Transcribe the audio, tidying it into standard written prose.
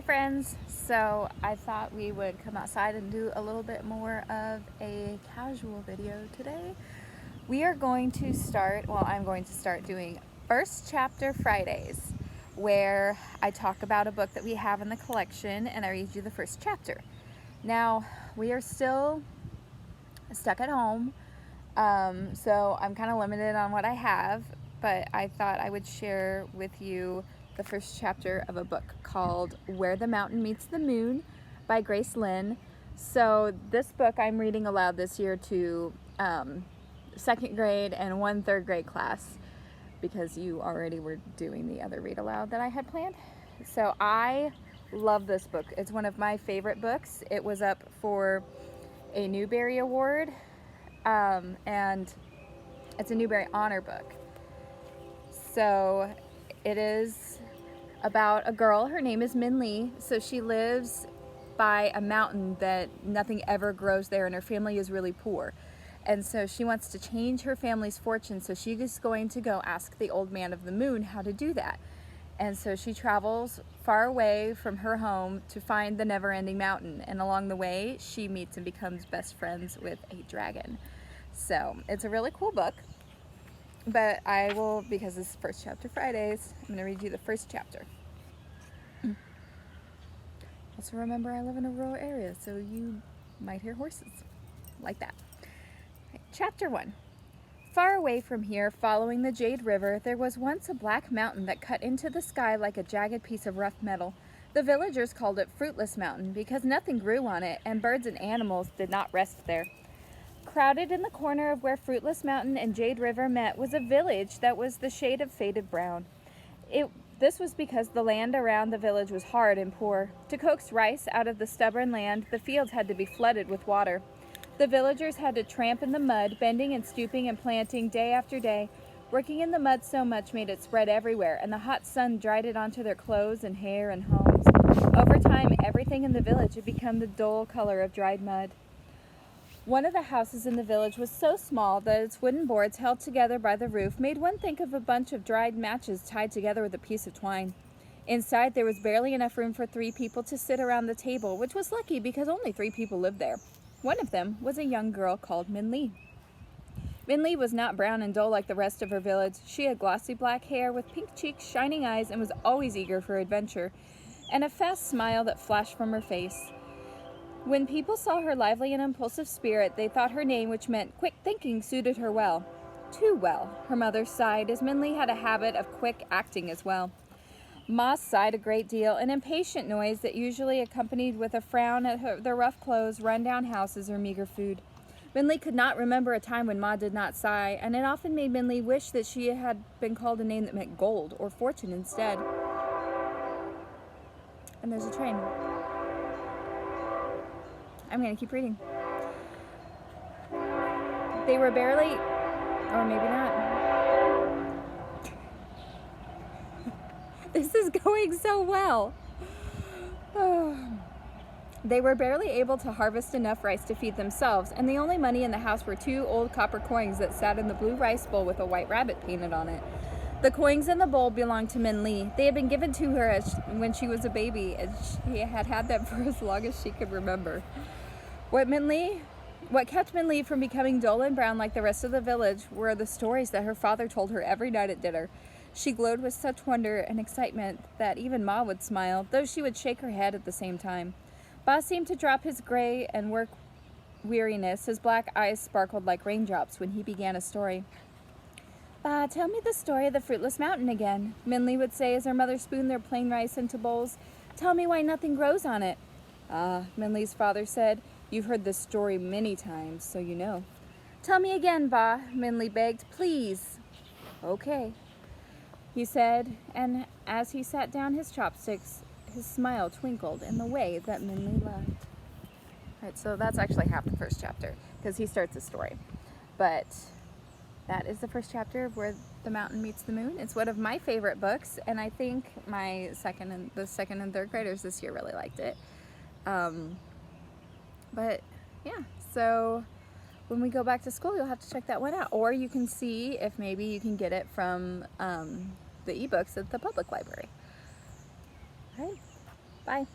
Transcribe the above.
friends. So I thought we would come outside and do a little bit more of a casual video today. We are going to start, I'm going to start doing first chapter Fridays, where I talk about a book that we have in the collection and I read you the first chapter. Now, we are still stuck at home, so I'm kind of limited on what I have, but I thought I would share with you the first chapter of a book called Where the Mountain Meets the Moon by Grace Lin. So this book I'm reading aloud this year to second grade and one third grade class, because you already were doing the other read aloud that I had planned. So I love this book. It's one of my favorite books. It was up for a Newbery Award, and it's a Newbery Honor book. So it is about a girl. Her name is Min Lee. So she lives by a mountain that nothing ever grows there, and her family is really poor. And so she wants to change her family's fortune, so she is going to go ask the old man of the moon how to do that. And so she travels far away from her home to find the never-ending mountain. And along the way, she meets and becomes best friends with a dragon. So it's a really cool book. But I will, because this is first chapter Fridays, I'm going to read you the first chapter. Also remember, I live in a rural area, so you might hear horses like that. Right, chapter 1. Far away from here, following the Jade River, there was once a black mountain that cut into the sky like a jagged piece of rough metal. The villagers called it Fruitless Mountain because nothing grew on it, and birds and animals did not rest there. Crowded in the corner of where Fruitless Mountain and Jade River met was a village that was the shade of faded brown. This was because the land around the village was hard and poor. To coax rice out of the stubborn land, the fields had to be flooded with water. The villagers had to tramp in the mud, bending and stooping and planting day after day. Working in the mud so much made it spread everywhere, and the hot sun dried it onto their clothes and hair and homes. Over time, everything in the village had become the dull color of dried mud. One of the houses in the village was so small that its wooden boards held together by the roof made one think of a bunch of dried matches tied together with a piece of twine. Inside, there was barely enough room for 3 people to sit around the table, which was lucky because only 3 people lived there. One of them was a young girl called Min Lee. Min Lee was not brown and dull like the rest of her village. She had glossy black hair with pink cheeks, shining eyes, and was always eager for adventure, and a fast smile that flashed from her face. When people saw her lively and impulsive spirit, they thought her name, which meant quick thinking, suited her well. Too well, her mother sighed, as Min Lee had a habit of quick acting as well. Ma sighed a great deal, an impatient noise that usually accompanied with a frown at their rough clothes, run-down houses, or meager food. Min Lee could not remember a time when Ma did not sigh, and it often made Min Lee wish that she had been called a name that meant gold or fortune instead. And there's a train. I'm going to keep reading. They were barely, or maybe not. This is going so well. They were barely able to harvest enough rice to feed themselves, and the only money in the house were 2 old copper coins that sat in the blue rice bowl with a white rabbit painted on it. The coins in the bowl belonged to Min Lee. They had been given to her when she was a baby, and she had had them for as long as she could remember. What kept Min Lee from becoming dull and brown like the rest of the village were the stories that her father told her every night at dinner. She glowed with such wonder and excitement that even Ma would smile, though she would shake her head at the same time. Ba seemed to drop his gray and work weariness. His black eyes sparkled like raindrops when he began a story. "Ba, tell me the story of the Fruitless Mountain again," Min Lee would say as her mother spooned their plain rice into bowls. "Tell me why nothing grows on it." "Ah," Min Lee's father said, "you've heard this story many times, so you know." "Tell me again, Ba," Min Lee begged. "Please." "Okay," he said, and as he sat down his chopsticks, his smile twinkled in the way that Min Lee loved. Right, so that's actually half the first chapter, because he starts a story. But that is the first chapter of Where the Mountain Meets the Moon. It's one of my favorite books, and I think the second and third graders this year really liked it. But yeah, so when we go back to school, you'll have to check that one out, or you can see if maybe you can get it from the ebooks at the public library. All right, bye. Bye.